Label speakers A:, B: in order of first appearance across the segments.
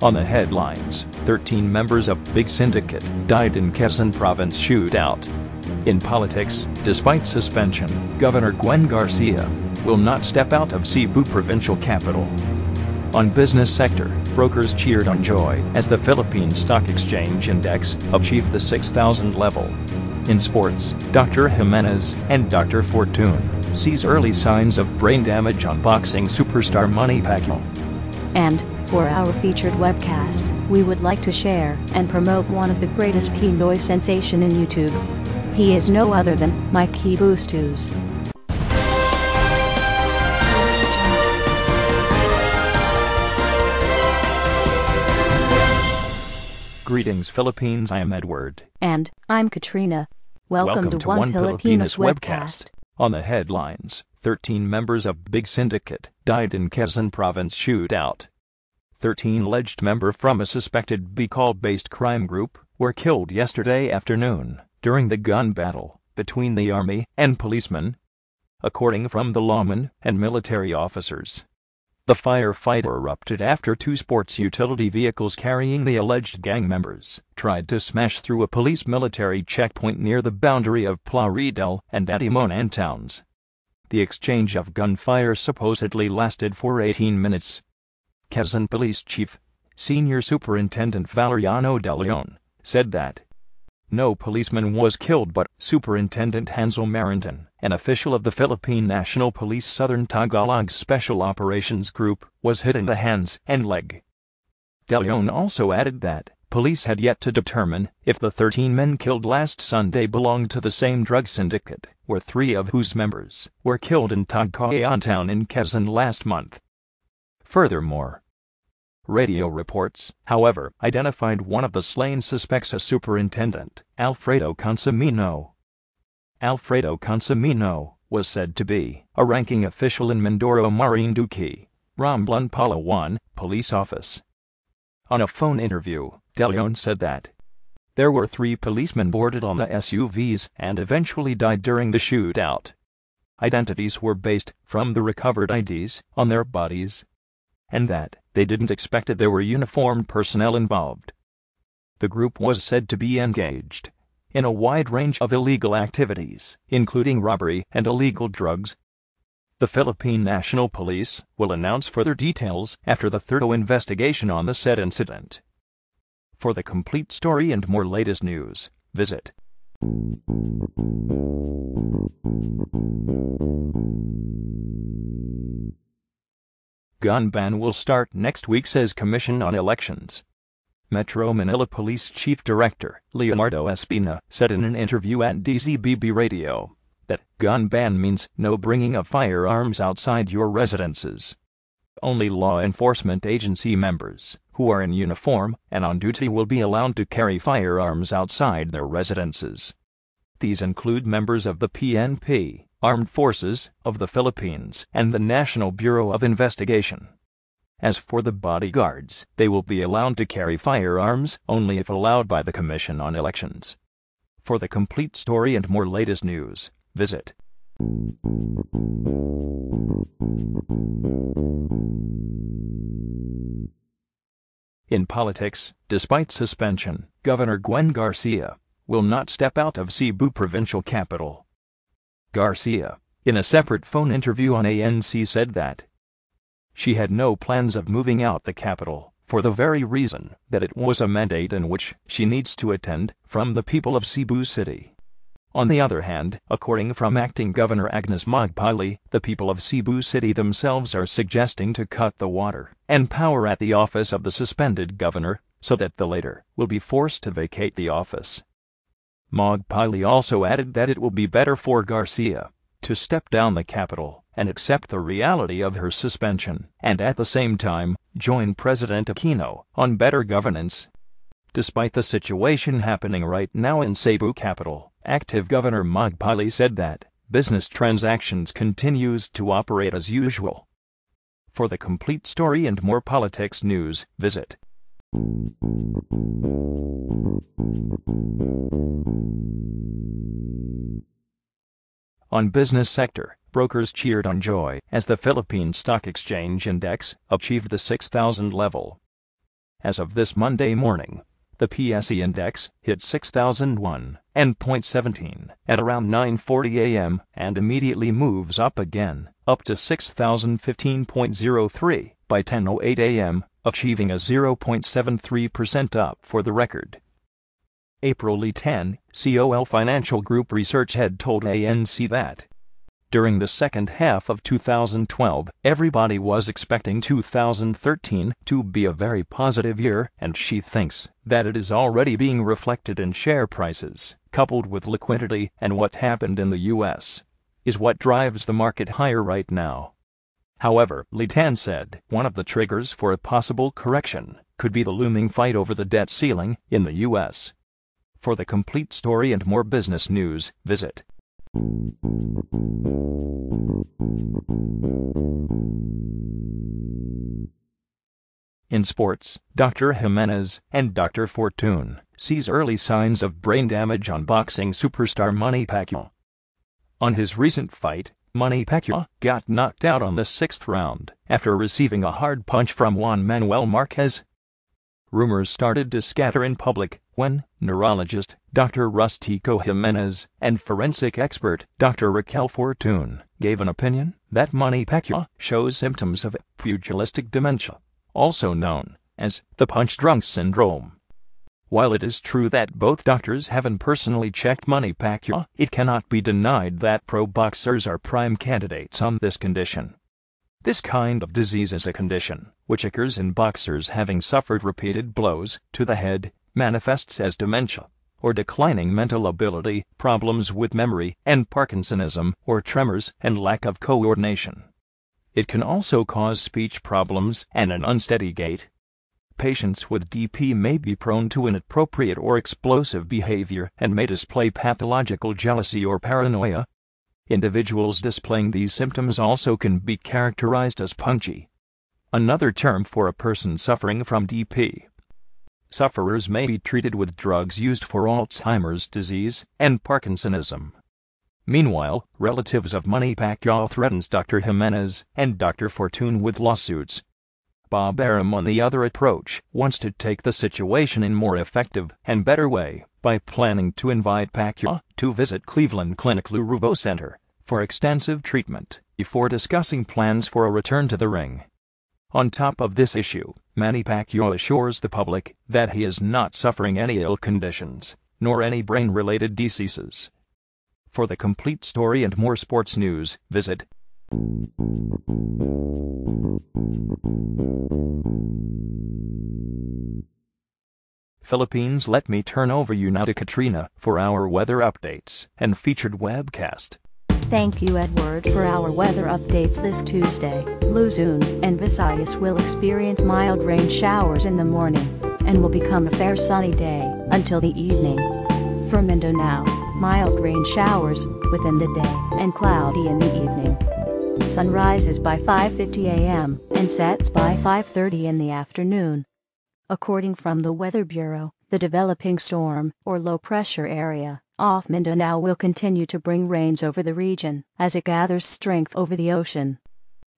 A: On the headlines, 13 members of Big Syndicate died in Quezon province shootout. In politics, despite suspension, Governor Gwen Garcia will not step out of Cebu provincial capital. On business sector, brokers cheered on joy as the Philippine Stock Exchange index achieved the 6,000 level. In sports, Dr. Jimenez and Dr. Fortun sees early signs of brain damage on boxing superstar Manny Pacquio.
B: And, for our featured webcast, we would like to share and promote one of the greatest pinoy sensation in YouTube. He is no other than Mikey BUstos.
A: Greetings Philippines, I am Edward.
B: And I'm Katrina. Welcome to 1Pilipinas webcast.
A: On the headlines, 13 members of Big Syndicate died in Quezon province shootout. 13 alleged members from a suspected Bicol-based crime group were killed yesterday afternoon during the gun battle between the army and policemen, according from the lawmen and military officers. The firefight erupted after two sports utility vehicles carrying the alleged gang members tried to smash through a police military checkpoint near the boundary of Plaridel and Atimonan towns. The exchange of gunfire supposedly lasted for 18 minutes. Quezon Police Chief, Senior Superintendent Valeriano De Leon, said that no policeman was killed, but Superintendent Hansel Maranton, an official of the Philippine National Police Southern Tagalog Special Operations Group, was hit in the hands and leg. De Leon also added that police had yet to determine if the 13 men killed last Sunday belonged to the same drug syndicate, where 3 of whose members were killed in Tagkayan town in Quezon last month. Furthermore, radio reports, however, identified one of the slain suspects as Superintendent Alfredo Consimino. Alfredo Consimino was said to be a ranking official in Mindoro Marinduque, Romblon Palawan Police Office. On a phone interview, De Leon said that there were 3 policemen boarded on the SUVs and eventually died during the shootout. Identities were based from the recovered IDs on their bodies, and that they didn't expect that there were uniformed personnel involved. The group was said to be engaged in a wide range of illegal activities, including robbery and illegal drugs. The Philippine National Police will announce further details after the thorough investigation on the said incident. For the complete story and more latest news, visit Gun ban will start next week, says Commission on Elections. Metro Manila Police Chief Director Leonardo Espina said in an interview at DZBB Radio that gun ban means no bringing of firearms outside your residences. Only law enforcement agency members who are in uniform and on duty will be allowed to carry firearms outside their residences. These include members of the PNP, Armed Forces of the Philippines, and the National Bureau of Investigation. As for the bodyguards, they will be allowed to carry firearms only if allowed by the Commission on Elections. For the complete story and more latest news, visit In politics, despite suspension, Governor Gwen Garcia will not step out of Cebu provincial capital. Garcia, in a separate phone interview on ANC, said that she had no plans of moving out the capital, for the very reason that it was a mandate in which she needs to attend from the people of Cebu City. On the other hand, according from Acting Governor Agnes Magpali, the people of Cebu City themselves are suggesting to cut the water and power at the office of the suspended governor, so that the latter will be forced to vacate the office. Magpali also added that it will be better for Garcia to step down the capital and accept the reality of her suspension, and at the same time join President Aquino on better governance. Despite the situation happening right now in Cebu capital, active Governor Magpali said that business transactions continues to operate as usual. For the complete story and more politics news, visit On business sector, brokers cheered on joy as the Philippine Stock Exchange index achieved the 6,000 level. As of this Monday morning, the PSE index hit 6,001.17 at around 9:40 a.m. and immediately moves up again, up to 6,015.03 by 10:08 a.m., achieving a 0.73% up for the record. April 10, COL Financial Group research head told ANC that during the second half of 2012, everybody was expecting 2013 to be a very positive year, and she thinks that it is already being reflected in share prices, coupled with liquidity and what happened in the U.S., is what drives the market higher right now. However, Litan said one of the triggers for a possible correction could be the looming fight over the debt ceiling in the U.S. For the complete story and more business news, visit In sports, Dr. Jimenez and Dr. Fortun sees early signs of brain damage on boxing superstar Manny Pacquio. On his recent fight, Manny Pacquio got knocked out on the 6th round after receiving a hard punch from Juan Manuel Marquez. Rumors started to scatter in public when neurologist Dr. Rustico Jimenez and forensic expert Dr. Raquel Fortun gave an opinion that Manny Pacquio shows symptoms of pugilistic dementia, also known as the punch-drunk syndrome. While it is true that both doctors haven't personally checked Manny Pacquio, it cannot be denied that pro boxers are prime candidates on this condition. This kind of disease is a condition which occurs in boxers having suffered repeated blows to the head, manifests as dementia, or declining mental ability, problems with memory, and Parkinsonism, or tremors and lack of coordination. It can also cause speech problems and an unsteady gait. Patients with DP may be prone to inappropriate or explosive behavior and may display pathological jealousy or paranoia. Individuals displaying these symptoms also can be characterized as punchy, another term for a person suffering from DP. Sufferers may be treated with drugs used for Alzheimer's disease and Parkinsonism. Meanwhile, relatives of Manny Pacquio threatens Dr. Jimenez and Dr. Fortun with lawsuits. Bob Arum, on the other approach, wants to take the situation in more effective and better way by planning to invite Pacquio to visit Cleveland Clinic Loureveau Center for extensive treatment before discussing plans for a return to the ring. On top of this issue, Manny Pacquio assures the public that he is not suffering any ill conditions, nor any brain-related diseases. For the complete story and more sports news, visit Philippines. Let me turn over you now to Katrina for our weather updates and featured webcast.
B: Thank you, Edward, for our weather updates this Tuesday. Luzon and Visayas will experience mild rain showers in the morning and will become a fair sunny day until the evening. For Mindanao, mild rain showers within the day and cloudy in the evening. Sun rises by 5:50 a.m. and sets by 5:30 in the afternoon. According from the Weather Bureau, the developing storm or low pressure area off Mindanao will continue to bring rains over the region as it gathers strength over the ocean.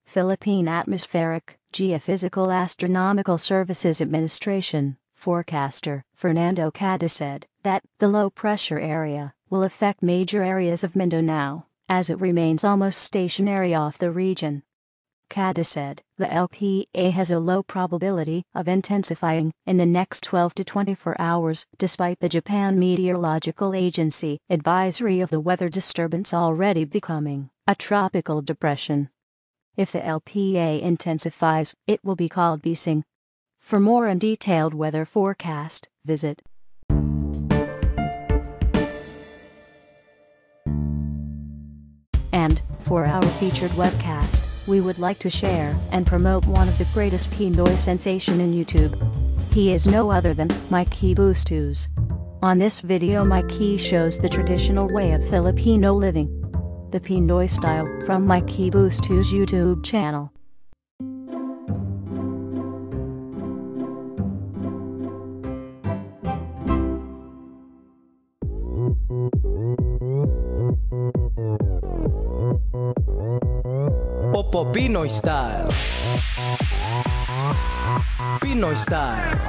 B: Philippine Atmospheric, Geophysical Astronomical Services Administration forecaster Fernando Cada said that the low pressure area will affect major areas of Mindanao as it remains almost stationary off the region. Cada said the LPA has a low probability of intensifying in the next 12 to 24 hours despite the Japan Meteorological Agency advisory of the weather disturbance already becoming a tropical depression. If the LPA intensifies, it will be called Bising. For more and detailed weather forecast, visit And for our featured webcast, we would like to share and promote one of the greatest Pinoy sensation in YouTube. He is no other than Mikey BUstos. On this video, Mikey shows the traditional way of Filipino living, the Pinoy style, from Mikey BUstos' YouTube channel.
C: Pinoy style. Pinoy style.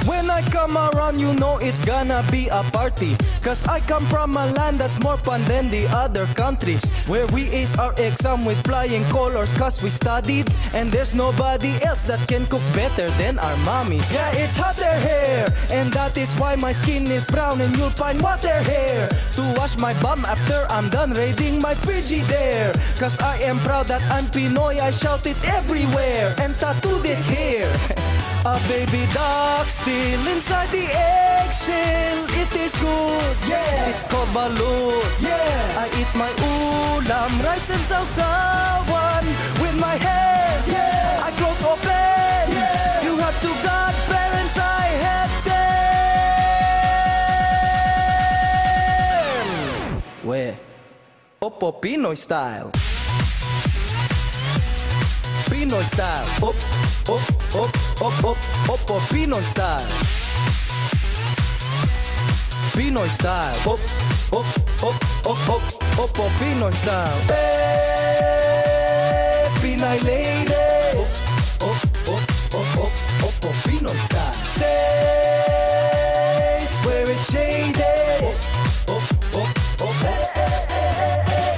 C: When I come around, you know it's gonna be a party. Cause I come from a land that's more fun than the other countries, where we ace our exam with flying colors cause we studied. And there's nobody else that can cook better than our mommies. Yeah, it's hotter here, and that is why my skin is brown and you'll find water here to wash my bum after I'm done raiding my Frigidaire. Cause I am proud that I'm Pinoy, I shout it everywhere and tattooed it here. A baby duck still inside the eggshell. It is good, yeah. It's called balut, yeah. I eat my ulam, rice and sausawan with my hands, yeah. I close open, yeah. You have two godparents, I have them. Where? Opo Pinoy style. Pinoy style. Op, op, op, op, op, opo Pinoy style. Pinoy style. Op, op, op, op, op, opo Pinoy style. Hey, Pinay lady. Op, op, op, op, opo Pinoy style. Stays where it's shaded. Op, op, op, op.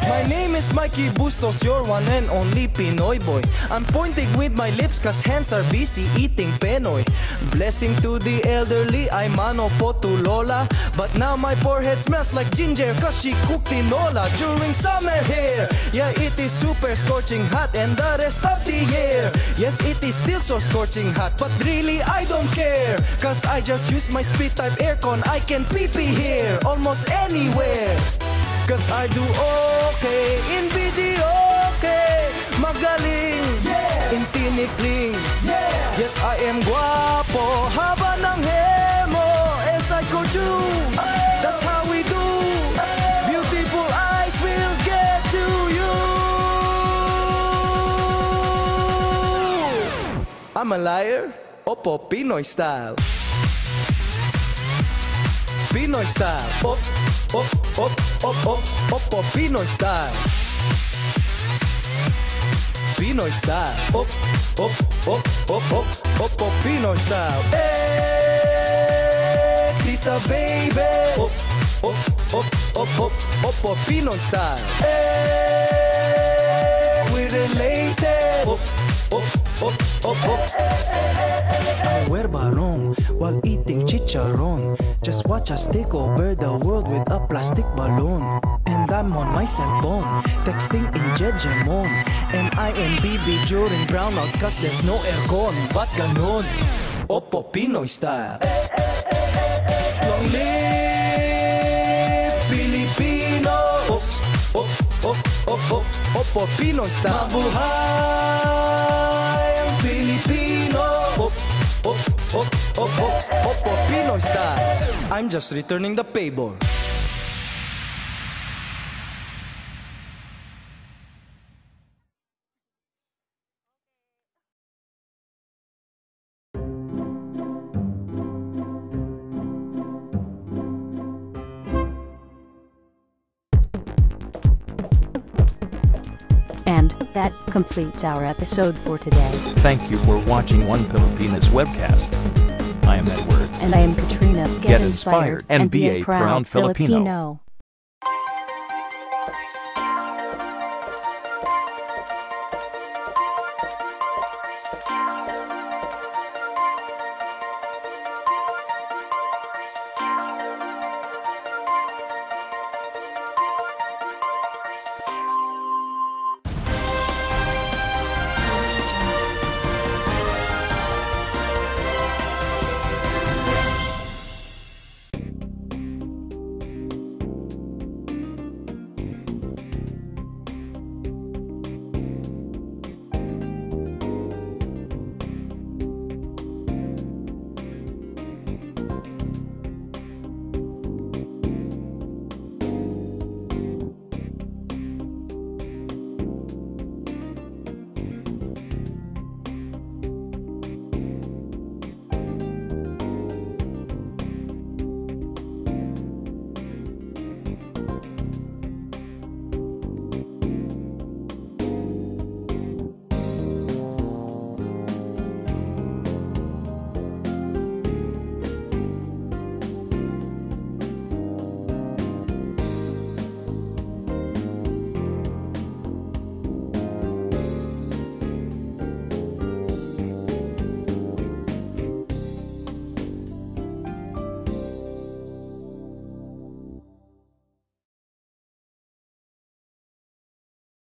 C: My name is Mikey BUstos, your one and only Pinoy boy. I'm pointing with my lips cause hands are busy eating penoy. Blessing to the elderly, I mano po to lola. But now my forehead smells like ginger cause she cooked tinola during summer here. Yeah, it is super scorching hot and the rest of the year. Yes, it is still so scorching hot, but really I don't care. Cause I just use my split type aircon, I can pee-pee here almost anywhere. Cause I do okay in BG, okay. Magaling, yeah. In tinikling, yeah. Yes, I am guapo, haba ng hair mo. As I go to, that's how we do. Beautiful eyes will get to you. I'm a liar, opo Pinoy style. Pinoy style, op, op, op, op, op, opo Pinoy style. Pinoy style, op, op, op, op, op, opo Pinoy style. Hey, tita baby, op, op, op, op, op, opo Pinoy style. Hey, we're related, op, op, op, op, op. I wear barong while eating chicharon. Just watch us take over the world with a plastic balloon. And I'm on my cell phone, texting in Jejemon. And I am BB during brownout cause there's no aircon. But ganon, opo Pinoy style. Long live Filipinos. Op, op, op, op, opo Pinoy style. Mabuhay ang Pilipino. Op, op, op, op, op, opo Pinoy style. I'm just returning the favor.
B: And that completes our episode for today.
A: Thank you for watching 1Pilipinas webcast. I am Edward.
B: And I am Katrina.
A: Get inspired and be a proud Filipino.